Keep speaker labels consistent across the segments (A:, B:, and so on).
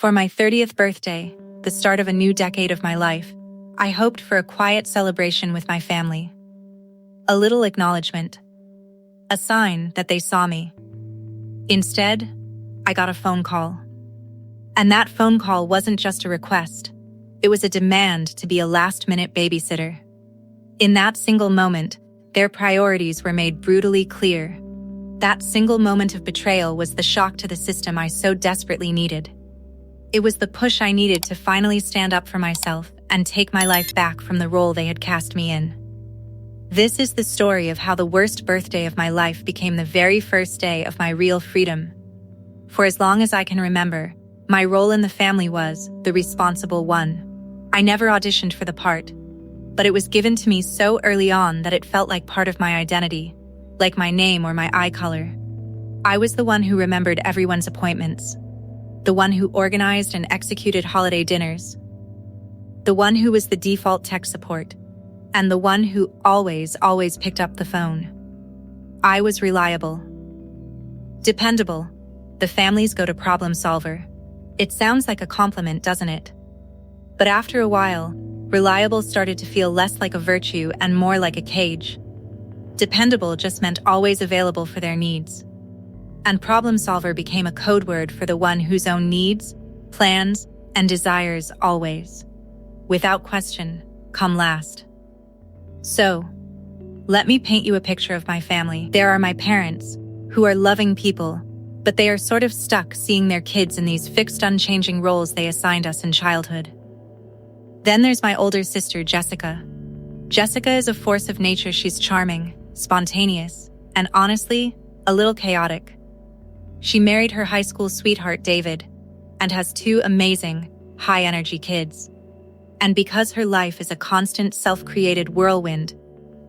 A: For my 30th birthday, the start of a new decade of my life, I hoped for a quiet celebration with my family. A little acknowledgement. A sign that they saw me. Instead, I got a phone call. And that phone call wasn't just a request. It was a demand to be a last-minute babysitter. In that single moment, their priorities were made brutally clear. That single moment of betrayal was the shock to the system I so desperately needed. It was the push I needed to finally stand up for myself and take my life back from the role they had cast me in. This is the story of how the worst birthday of my life became the very first day of my real freedom. For as long as I can remember, my role in the family was the responsible one. I never auditioned for the part, but it was given to me so early on that it felt like part of my identity, like my name or my eye color. I was the one who remembered everyone's appointments, the one who organized and executed holiday dinners, the one who was the default tech support, and the one who always picked up the phone. I was reliable. Dependable. The family's go-to problem solver. It sounds like a compliment, doesn't it? But after a while, reliable started to feel less like a virtue and more like a cage. Dependable just meant always available for their needs. And problem solver became a code word for the one whose own needs, plans, and desires always, without question, come last. So, let me paint you a picture of my family. There are my parents, who are loving people, but they are sort of stuck seeing their kids in these fixed, unchanging roles they assigned us in childhood. Then there's my older sister, Jessica. Jessica is a force of nature. She's charming, spontaneous, and honestly, a little chaotic. She married her high school sweetheart, David, and has 2 amazing, high-energy kids. And because her life is a constant self-created whirlwind,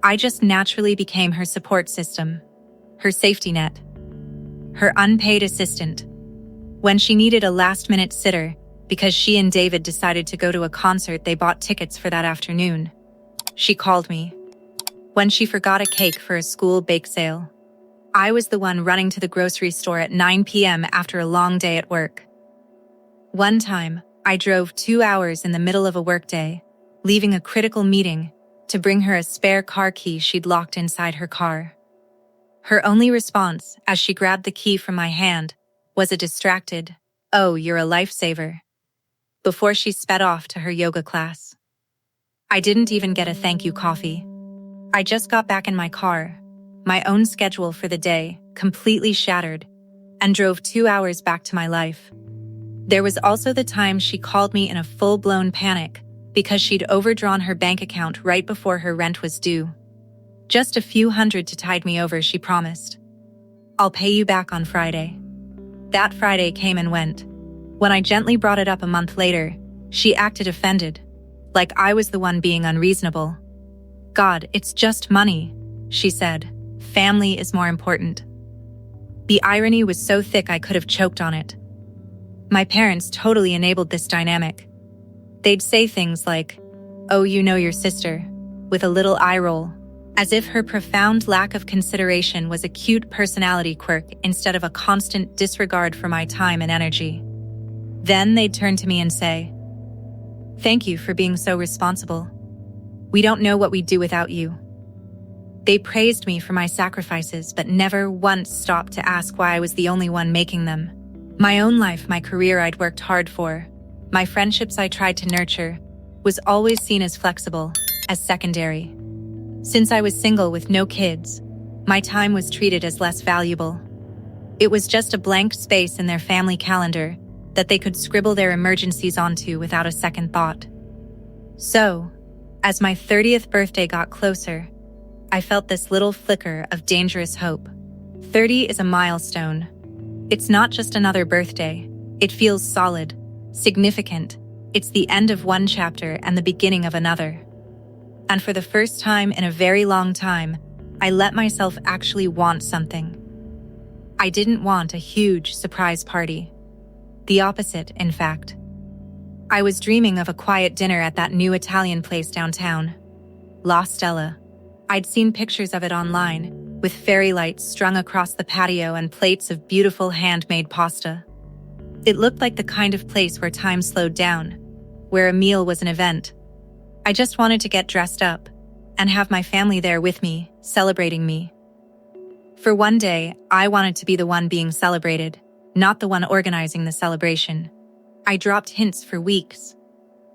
A: I just naturally became her support system, her safety net, her unpaid assistant. When she needed a last-minute sitter, because she and David decided to go to a concert they bought tickets for that afternoon, she called me. When she forgot a cake for a school bake sale, I was the one running to the grocery store at 9 p.m. after a long day at work. One time, I drove 2 hours in the middle of a workday, leaving a critical meeting, to bring her a spare car key she'd locked inside her car. Her only response, as she grabbed the key from my hand, was a distracted, "Oh, you're a lifesaver," before she sped off to her yoga class. I didn't even get a thank you coffee. I just got back in my car, my own schedule for the day, completely shattered, and drove 2 hours back to my life. There was also the time she called me in a full-blown panic because she'd overdrawn her bank account right before her rent was due. Just a few hundred to tide me over, she promised. "I'll pay you back on Friday." That Friday came and went. When I gently brought it up a month later, she acted offended, like I was the one being unreasonable. "God, it's just money," she said. "Family is more important." The irony was so thick I could have choked on it. My parents totally enabled this dynamic. They'd say things like, "Oh, you know your sister," with a little eye roll, as if her profound lack of consideration was a cute personality quirk instead of a constant disregard for my time and energy. Then they'd turn to me and say, "Thank you for being so responsible. We don't know what we'd do without you." They praised me for my sacrifices, but never once stopped to ask why I was the only one making them. My own life, my career I'd worked hard for, my friendships I tried to nurture, was always seen as flexible, as secondary. Since I was single with no kids, my time was treated as less valuable. It was just a blank space in their family calendar that they could scribble their emergencies onto without a second thought. So, as my 30th birthday got closer, I felt this little flicker of dangerous hope. 30 is a milestone. It's not just another birthday. It feels solid, significant. It's the end of one chapter and the beginning of another. And for the first time in a very long time, I let myself actually want something. I didn't want a huge surprise party. The opposite, in fact. I was dreaming of a quiet dinner at that new Italian place downtown, La Stella. I'd seen pictures of it online, with fairy lights strung across the patio and plates of beautiful handmade pasta. It looked like the kind of place where time slowed down, where a meal was an event. I just wanted to get dressed up and have my family there with me, celebrating me. For one day, I wanted to be the one being celebrated, not the one organizing the celebration. I dropped hints for weeks,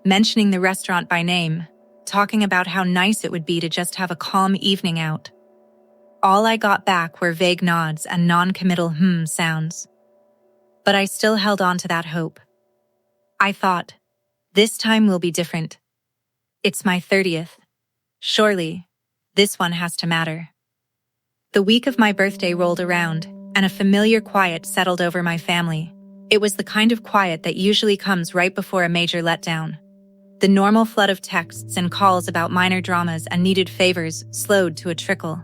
A: mentioning the restaurant by name, talking about how nice it would be to just have a calm evening out. All I got back were vague nods and non-committal sounds. But I still held on to that hope. I thought, this time will be different. It's my 30th. Surely, this one has to matter. The week of my birthday rolled around, and a familiar quiet settled over my family. It was the kind of quiet that usually comes right before a major letdown. The normal flood of texts and calls about minor dramas and needed favors slowed to a trickle.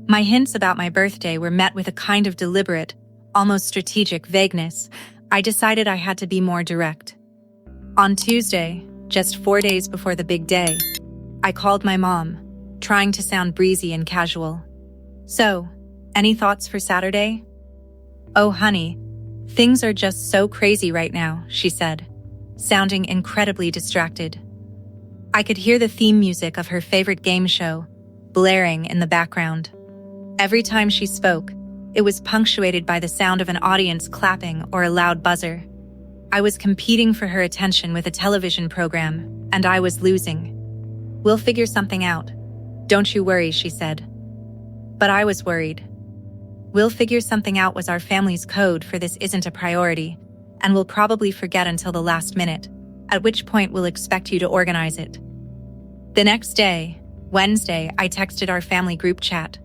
A: My hints about my birthday were met with a kind of deliberate, almost strategic vagueness. I decided I had to be more direct. On Tuesday, just 4 days before the big day, I called my mom, trying to sound breezy and casual. So, any thoughts for Saturday? Oh, honey, things are just so crazy right now, she said, sounding incredibly distracted. I could hear the theme music of her favorite game show blaring in the background. Every time she spoke, it was punctuated by the sound of an audience clapping or a loud buzzer. I was competing for her attention with a television program, and I was losing. We'll figure something out. Don't you worry, she said. But I was worried. We'll figure something out was our family's code for this isn't a priority, and we'll probably forget until the last minute, at which point we'll expect you to organize it. The next day, Wednesday, I texted our family group chat.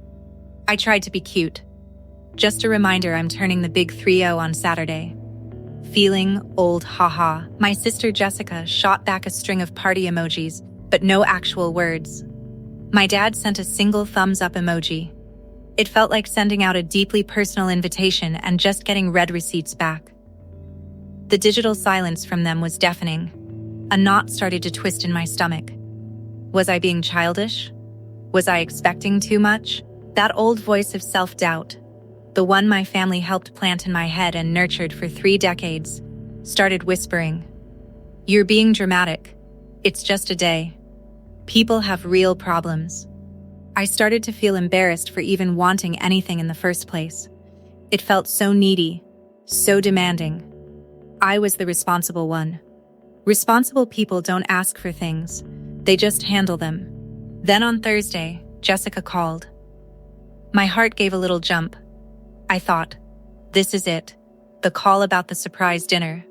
A: I tried to be cute. Just a reminder I'm turning the big 3-0 on Saturday. Feeling old, haha. My sister Jessica shot back a string of party emojis, but no actual words. My dad sent a single thumbs up emoji. It felt like sending out a deeply personal invitation and just getting red receipts back. The digital silence from them was deafening. A knot started to twist in my stomach. Was I being childish? Was I expecting too much? That old voice of self-doubt, the one my family helped plant in my head and nurtured for 3 decades, started whispering, "You're being dramatic. It's just a day. People have real problems." I started to feel embarrassed for even wanting anything in the first place. It felt so needy, so demanding. I was the responsible one. Responsible people don't ask for things. They just handle them. Then on Thursday, Jessica called. My heart gave a little jump. I thought, this is it, the call about the surprise dinner.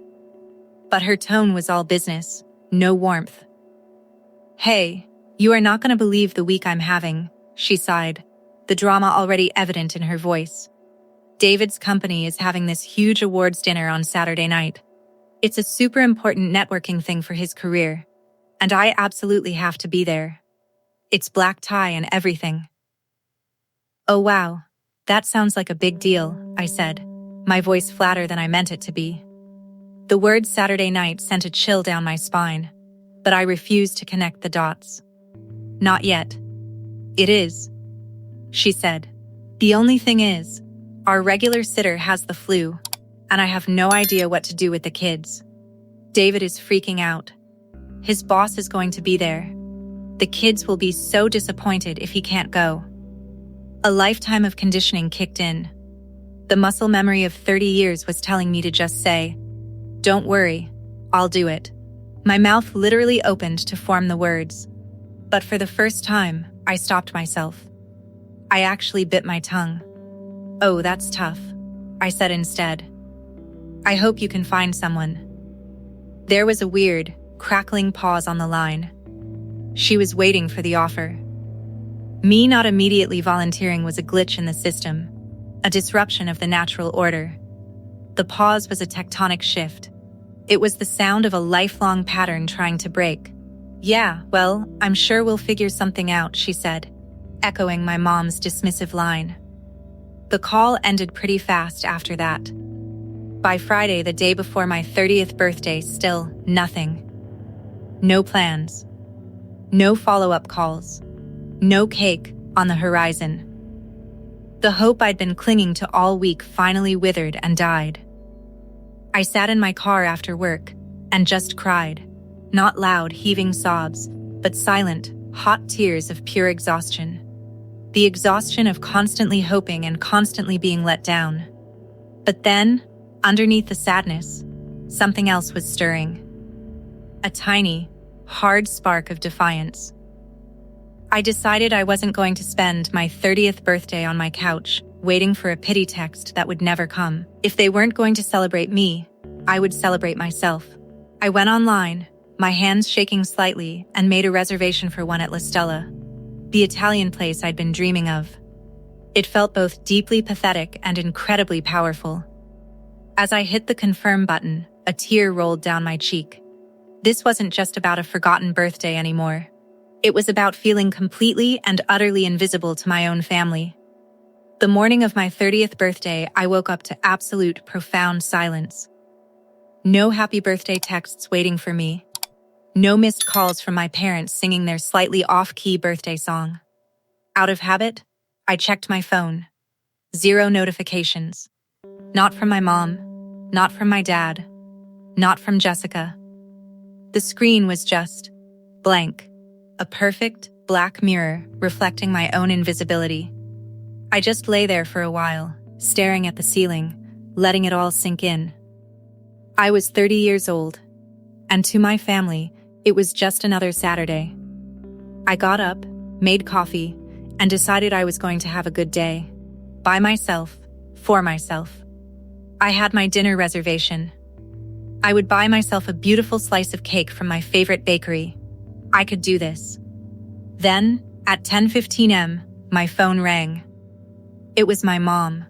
A: But her tone was all business, no warmth. "Hey, you are not going to believe the week I'm having," she sighed, the drama already evident in her voice. "David's company is having this huge awards dinner on Saturday night. It's a super important networking thing for his career, and I absolutely have to be there. It's black tie and everything." "Oh wow, that sounds like a big deal," I said, my voice flatter than I meant it to be. The word Saturday night sent a chill down my spine, but I refused to connect the dots. "Not yet." "It is," she said. "The only thing is, our regular sitter has the flu, and I have no idea what to do with the kids. David is freaking out. His boss is going to be there. The kids will be so disappointed if he can't go." A lifetime of conditioning kicked in. The muscle memory of 30 years was telling me to just say, "Don't worry, I'll do it." My mouth literally opened to form the words. But for the first time, I stopped myself. I actually bit my tongue. "Oh, that's tough," I said instead. "I hope you can find someone." There was a weird, crackling pause on the line. She was waiting for the offer. Me not immediately volunteering was a glitch in the system, a disruption of the natural order. The pause was a tectonic shift. It was the sound of a lifelong pattern trying to break. "Yeah, well, I'm sure we'll figure something out," she said, echoing my mom's dismissive line. The call ended pretty fast after that. By Friday, the day before my 30th birthday, still nothing. No plans. No follow-up calls. No cake on the horizon. The hope I'd been clinging to all week finally withered and died. I sat in my car after work and just cried. Not loud, heaving sobs, but silent, hot tears of pure exhaustion. The exhaustion of constantly hoping and constantly being let down. But then, underneath the sadness, something else was stirring. A tiny, hard spark of defiance. I decided I wasn't going to spend my 30th birthday on my couch, waiting for a pity text that would never come. If they weren't going to celebrate me, I would celebrate myself. I went online, my hands shaking slightly, and made a reservation for one at La Stella, the Italian place I'd been dreaming of. It felt both deeply pathetic and incredibly powerful. As I hit the confirm button, a tear rolled down my cheek. This wasn't just about a forgotten birthday anymore. It was about feeling completely and utterly invisible to my own family. The morning of my 30th birthday, I woke up to absolute, profound silence. No happy birthday texts waiting for me. No missed calls from my parents singing their slightly off-key birthday song. Out of habit, I checked my phone. 0 notifications. Not from my mom, not from my dad, not from Jessica. The screen was just blank, a perfect black mirror reflecting my own invisibility. I just lay there for a while, staring at the ceiling, letting it all sink in. I was 30 years old, and to my family, it was just another Saturday. I got up, made coffee, and decided I was going to have a good day. By myself, for myself. I had my dinner reservation. I would buy myself a beautiful slice of cake from my favorite bakery. I could do this. Then, at 10:15 am, my phone rang. It was my mom.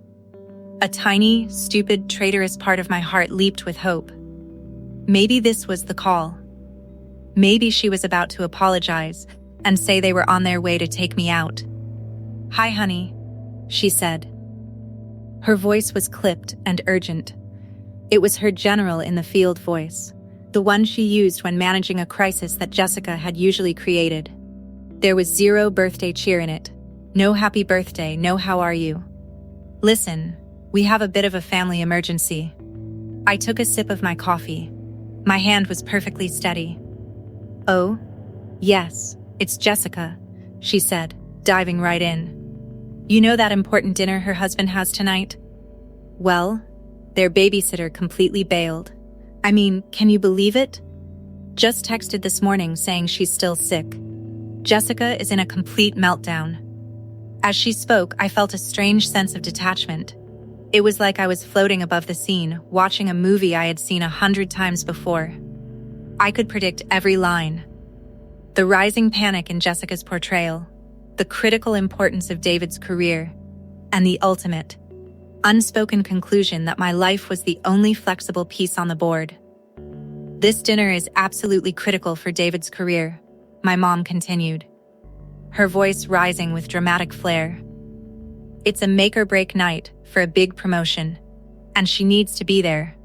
A: A tiny, stupid, traitorous part of my heart leaped with hope. Maybe this was the call. Maybe she was about to apologize and say they were on their way to take me out. "Hi, honey," she said. Her voice was clipped and urgent. It was her general-in-the-field voice, the one she used when managing a crisis that Jessica had usually created. There was 0 birthday cheer in it. No happy birthday, no how are you. "Listen, we have a bit of a family emergency." I took a sip of my coffee. My hand was perfectly steady. "Oh, yes, it's Jessica," she said, diving right in. "You know that important dinner her husband has tonight? Well, their babysitter completely bailed. I mean, can you believe it? Just texted this morning saying she's still sick. Jessica is in a complete meltdown." As she spoke, I felt a strange sense of detachment. It was like I was floating above the scene, watching a movie I had seen 100 times before. I could predict every line. The rising panic in Jessica's portrayal, the critical importance of David's career, and the ultimate, unspoken conclusion that my life was the only flexible piece on the board. "This dinner is absolutely critical for David's career," my mom continued, her voice rising with dramatic flair. "It's a make-or-break night for a big promotion, and she needs to be there.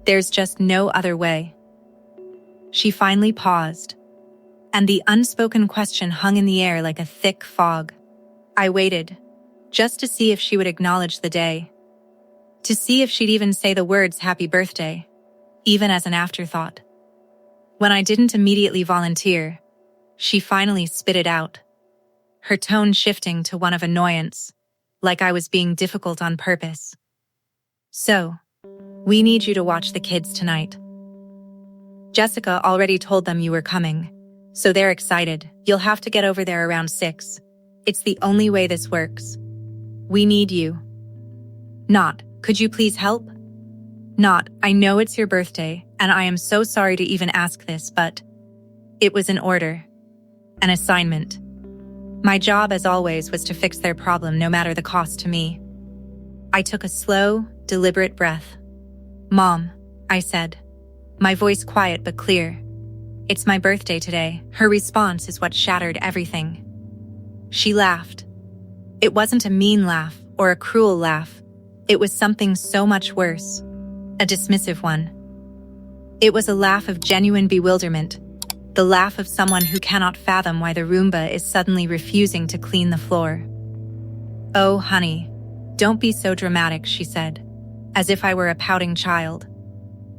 A: There's just no other way." She finally paused, and the unspoken question hung in the air like a thick fog. I waited, just to see if she would acknowledge the day. To see if she'd even say the words "happy birthday," even as an afterthought. When I didn't immediately volunteer, she finally spit it out, her tone shifting to one of annoyance, like I was being difficult on purpose. "So, we need you to watch the kids tonight. Jessica already told them you were coming, so they're excited. You'll have to get over there around 6. It's the only way this works. We need you. Not, could you please help? Not, I know it's your birthday, and I am so sorry to even ask this, but..." It was an order. An assignment. My job, as always, was to fix their problem no matter the cost to me. I took a slow, deliberate breath. "Mom," I said, my voice quiet but clear. "It's my birthday today." Her response is what shattered everything. She laughed. It wasn't a mean laugh or a cruel laugh. It was something so much worse. A dismissive one. It was a laugh of genuine bewilderment. The laugh of someone who cannot fathom why the Roomba is suddenly refusing to clean the floor. "Oh, honey, don't be so dramatic," she said, as if I were a pouting child.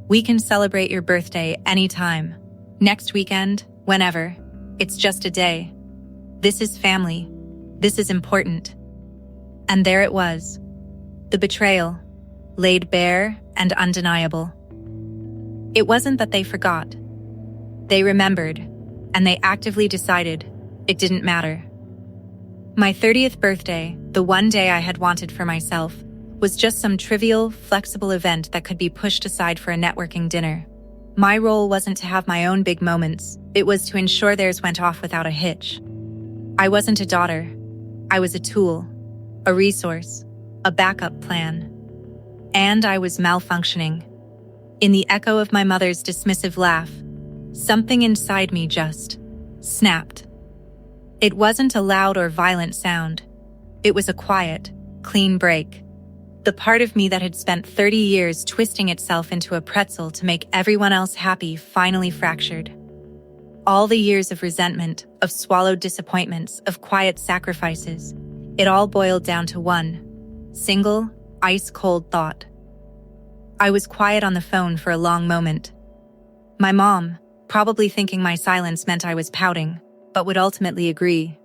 A: We can celebrate your birthday anytime. Next weekend, whenever. It's just a day. This is family. This is important. And there it was. The betrayal, laid bare and undeniable. It wasn't that they forgot. They remembered, and they actively decided it didn't matter. My 30th birthday, the one day I had wanted for myself, was just some trivial, flexible event that could be pushed aside for a networking dinner. My role wasn't to have my own big moments, it was to ensure theirs went off without a hitch. I wasn't a daughter. I was a tool, a resource, a backup plan. And I was malfunctioning. In the echo of my mother's dismissive laugh, something inside me just snapped. It wasn't a loud or violent sound. It was a quiet, clean break. The part of me that had spent 30 years twisting itself into a pretzel to make everyone else happy finally fractured. All the years of resentment, of swallowed disappointments, of quiet sacrifices, it all boiled down to one single, ice-cold thought. I was quiet on the phone for a long moment. My mom, probably thinking my silence meant I was pouting, but would ultimately agree,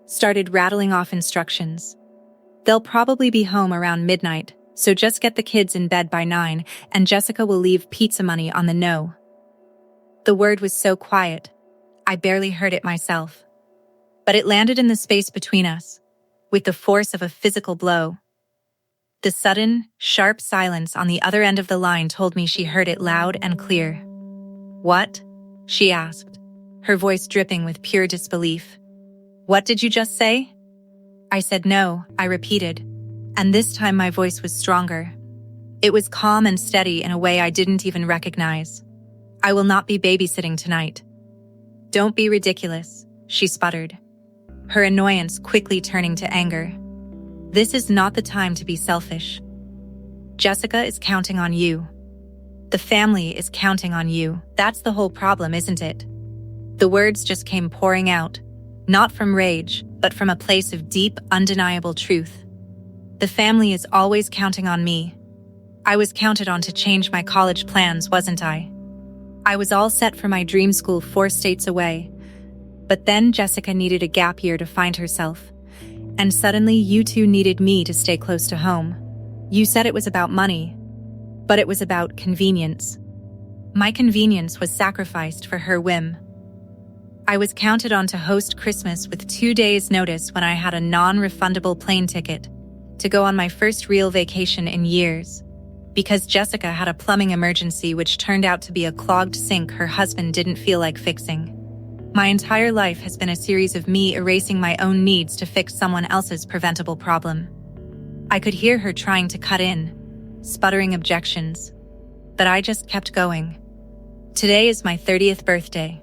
A: started rattling off instructions. They'll probably be home around midnight, so just get the kids in bed by 9, and Jessica will leave pizza money on the no. The word was so quiet, I barely heard it myself. But it landed in the space between us, with the force of a physical blow. The sudden, sharp silence on the other end of the line told me she heard it loud and clear. "What?" she asked, her voice dripping with pure disbelief. "What did you just say?" I said no, I repeated, and this time my voice was stronger. It was calm and steady in a way I didn't even recognize. "I will not be babysitting tonight." "Don't be ridiculous," she sputtered, her annoyance quickly turning to anger. "This is not the time to be selfish. Jessica is counting on you. The family is counting on you. That's the whole problem, isn't it?" The words just came pouring out, not from rage, but from a place of deep, undeniable truth. The family is always counting on me. I was counted on to change my college plans, wasn't I? I was all set for my dream school 4 states away. But then Jessica needed a gap year to find herself. And suddenly you two needed me to stay close to home. You said it was about money, but it was about convenience. My convenience was sacrificed for her whim. I was counted on to host Christmas with 2 days' notice when I had a non-refundable plane ticket to go on my first real vacation in years, because Jessica had a plumbing emergency which turned out to be a clogged sink her husband didn't feel like fixing. My entire life has been a series of me erasing my own needs to fix someone else's preventable problem. I could hear her trying to cut in, sputtering objections, but I just kept going. Today is my 30th birthday.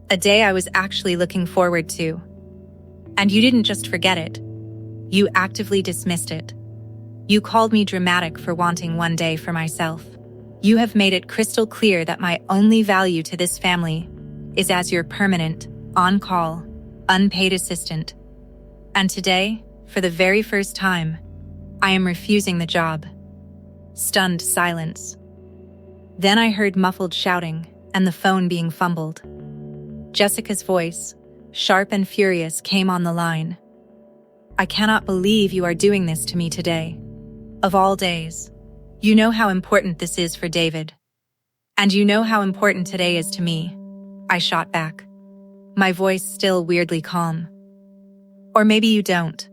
A: A day I was actually looking forward to. And you didn't just forget it. You actively dismissed it. You called me dramatic for wanting one day for myself. You have made it crystal clear that my only value to this family is as your permanent, on-call, unpaid assistant. And today, for the very first time, I am refusing the job. Stunned silence. Then I heard muffled shouting and the phone being fumbled. Jessica's voice, sharp and furious, came on the line. "I cannot believe you are doing this to me today. Of all days. You know how important this is for David. And you know how important today is to me," I shot back, my voice still weirdly calm. "Or maybe you don't.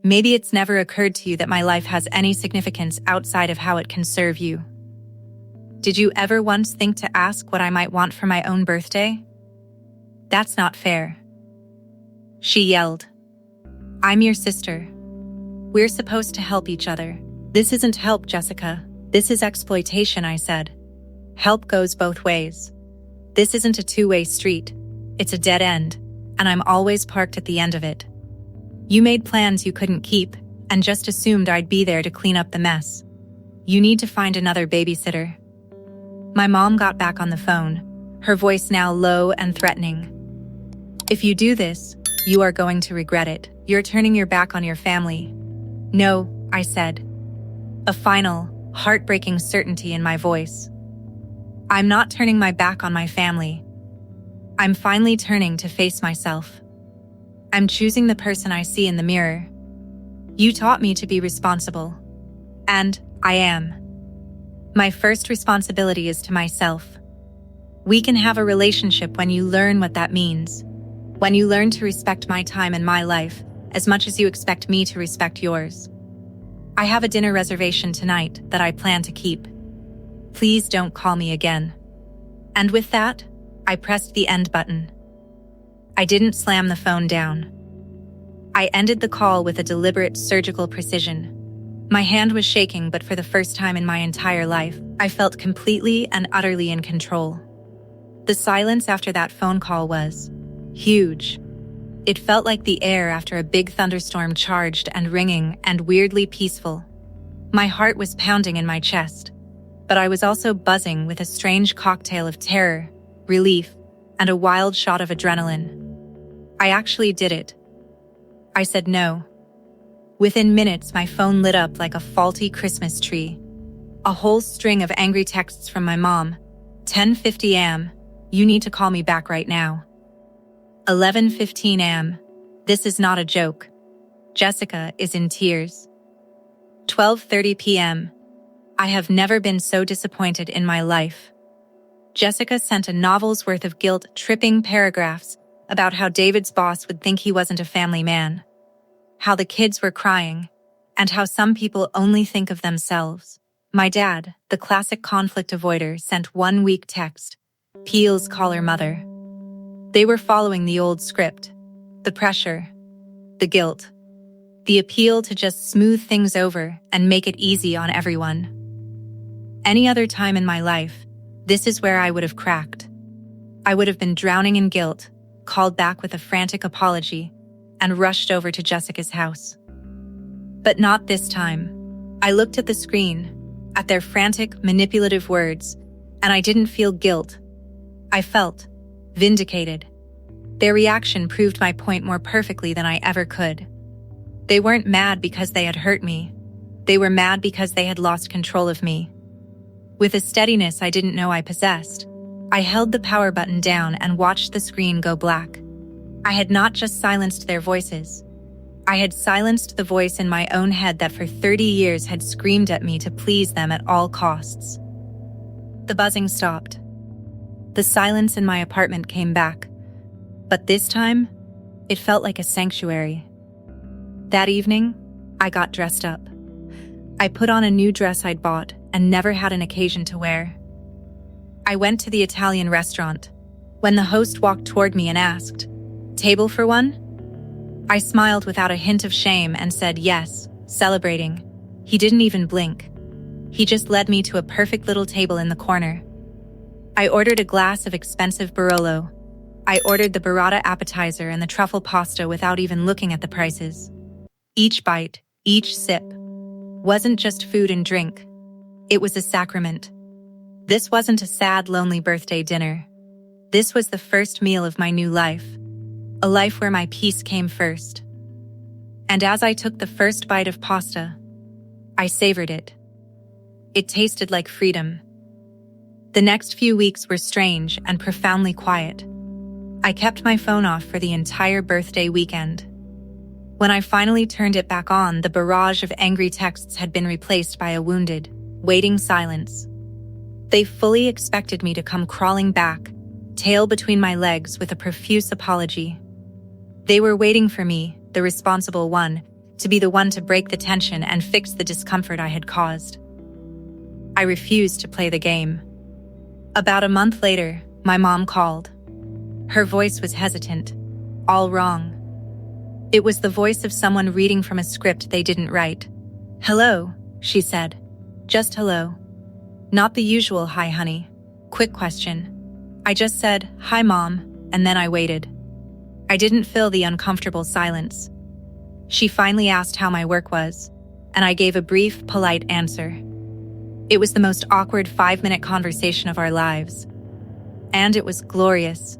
A: Maybe it's never occurred to you that my life has any significance outside of how it can serve you. Did you ever once think to ask what I might want for my own birthday? That's not fair." She yelled. "I'm your sister. We're supposed to help each other." "This isn't help, Jessica. This is exploitation," I said. "Help goes both ways. This isn't a two-way street. It's a dead end, and I'm always parked at the end of it. You made plans you couldn't keep, and just assumed I'd be there to clean up the mess. You need to find another babysitter." My mom got back on the phone, her voice now low and threatening. "If you do this, you are going to regret it. You're turning your back on your family." "No," I said, a final, heartbreaking certainty in my voice. I'm not turning my back on my family. I'm finally turning to face myself. I'm choosing the person I see in the mirror. You taught me to be responsible. And I am. My first responsibility is to myself. We can have a relationship when you learn what that means. When you learn to respect my time and my life as much as you expect me to respect yours. I have a dinner reservation tonight that I plan to keep. Please don't call me again. And with that, I pressed the end button. I didn't slam the phone down. I ended the call with a deliberate surgical precision. My hand was shaking, but for the first time in my entire life, I felt completely and utterly in control. The silence after that phone call was huge. It felt like the air after a big thunderstorm, charged and ringing and weirdly peaceful. My heart was pounding in my chest, but I was also buzzing with a strange cocktail of terror, relief, and a wild shot of adrenaline. I actually did it. I said no. Within minutes, my phone lit up like a faulty Christmas tree. A whole string of angry texts from my mom. 10:50 a.m. You need to call me back right now. 11:15 a.m. This is not a joke. Jessica is in tears. 12:30 p.m. I have never been so disappointed in my life. Jessica sent a novel's worth of guilt-tripping paragraphs about how David's boss would think he wasn't a family man, how the kids were crying, and how some people only think of themselves. My dad, the classic conflict avoider, sent one weak text. Peel's call her mother. They were following the old script. The pressure, the guilt, the appeal to just smooth things over and make it easy on everyone. Any other time in my life, this is where I would have cracked. I would have been drowning in guilt, called back with a frantic apology, and rushed over to Jessica's house. But not this time. I looked at the screen, at their frantic, manipulative words, and I didn't feel guilt. I felt vindicated. Their reaction proved my point more perfectly than I ever could. They weren't mad because they had hurt me. They were mad because they had lost control of me. With a steadiness I didn't know I possessed, I held the power button down and watched the screen go black. I had not just silenced their voices. I had silenced the voice in my own head that for 30 years had screamed at me to please them at all costs. The buzzing stopped. The silence in my apartment came back. But this time, it felt like a sanctuary. That evening, I got dressed up. I put on a new dress I'd bought and never had an occasion to wear. I went to the Italian restaurant. When the host walked toward me and asked, "Table for one?" I smiled without a hint of shame and said yes, celebrating. He didn't even blink. He just led me to a perfect little table in the corner. I ordered a glass of expensive Barolo. I ordered the burrata appetizer and the truffle pasta without even looking at the prices. Each bite, each sip, wasn't just food and drink. It was a sacrament. This wasn't a sad, lonely birthday dinner. This was the first meal of my new life. A life where my peace came first. And as I took the first bite of pasta, I savored it. It tasted like freedom. The next few weeks were strange and profoundly quiet. I kept my phone off for the entire birthday weekend. When I finally turned it back on, the barrage of angry texts had been replaced by a wounded, waiting silence. They fully expected me to come crawling back, tail between my legs, with a profuse apology. They were waiting for me, the responsible one, to be the one to break the tension and fix the discomfort I had caused. I refused to play the game. About a month later, my mom called. Her voice was hesitant. All wrong. It was the voice of someone reading from a script they didn't write. "Hello," she said. "Just hello. Not the usual hi, honey. Quick question." I just said, "Hi, Mom," and then I waited. I didn't fill the uncomfortable silence. She finally asked how my work was, and I gave a brief, polite answer. It was the most awkward 5-minute conversation of our lives. And it was glorious.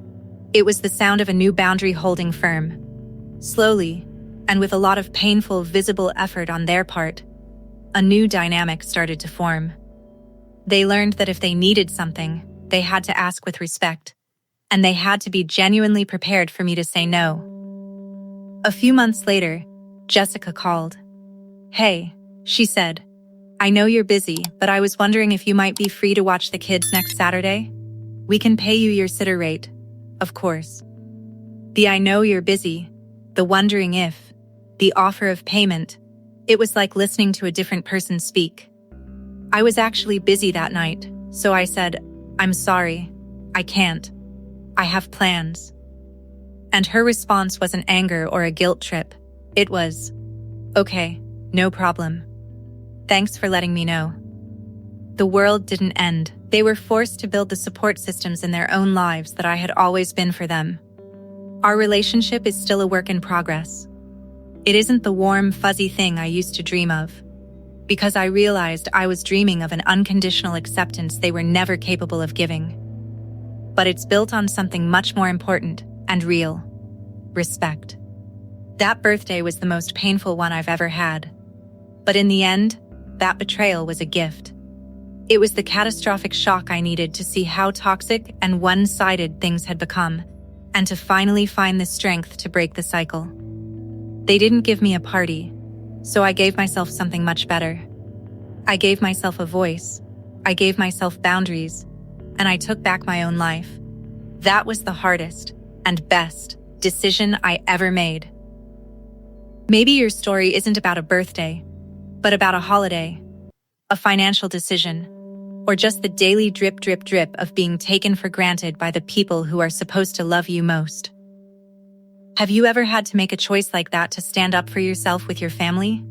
A: It was the sound of a new boundary holding firm. Slowly, and with a lot of painful, visible effort on their part, a new dynamic started to form. They learned that if they needed something, they had to ask with respect, and they had to be genuinely prepared for me to say no. A few months later, Jessica called. "Hey," she said. "I know you're busy, but I was wondering if you might be free to watch the kids next Saturday? We can pay you your sitter rate, of course." The "I know you're busy," the wondering if, the offer of payment, it was like listening to a different person speak. I was actually busy that night, so I said, "I'm sorry, I can't. I have plans." And her response wasn't anger or a guilt trip. It was, "Okay, no problem. Thanks for letting me know." The world didn't end. They were forced to build the support systems in their own lives that I had always been for them. Our relationship is still a work in progress. It isn't the warm, fuzzy thing I used to dream of, because I realized I was dreaming of an unconditional acceptance they were never capable of giving. But it's built on something much more important and real: respect. That birthday was the most painful one I've ever had. But in the end, that betrayal was a gift. It was the catastrophic shock I needed to see how toxic and one-sided things had become, and to finally find the strength to break the cycle. They didn't give me a party, so I gave myself something much better. I gave myself a voice, I gave myself boundaries, and I took back my own life. That was the hardest and best decision I ever made. Maybe your story isn't about a birthday, but about a holiday, a financial decision, or just the daily drip, drip, drip of being taken for granted by the people who are supposed to love you most. Have you ever had to make a choice like that to stand up for yourself with your family?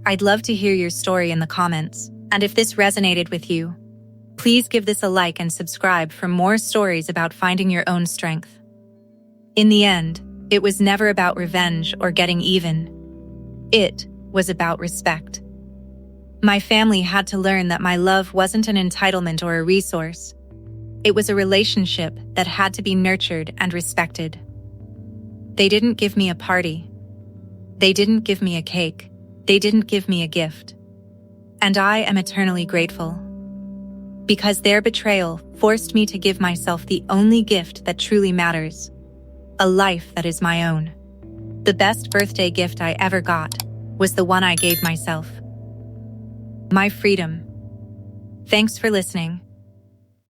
A: I'd love to hear your story in the comments, and if this resonated with you, please give this a like and subscribe for more stories about finding your own strength. In the end, it was never about revenge or getting even. It was about respect. My family had to learn that my love wasn't an entitlement or a resource. It was a relationship that had to be nurtured and respected. They didn't give me a party. They didn't give me a cake. They didn't give me a gift. And I am eternally grateful. Because their betrayal forced me to give myself the only gift that truly matters: a life that is my own. The best birthday gift I ever got was the one I gave myself: my freedom. Thanks for listening.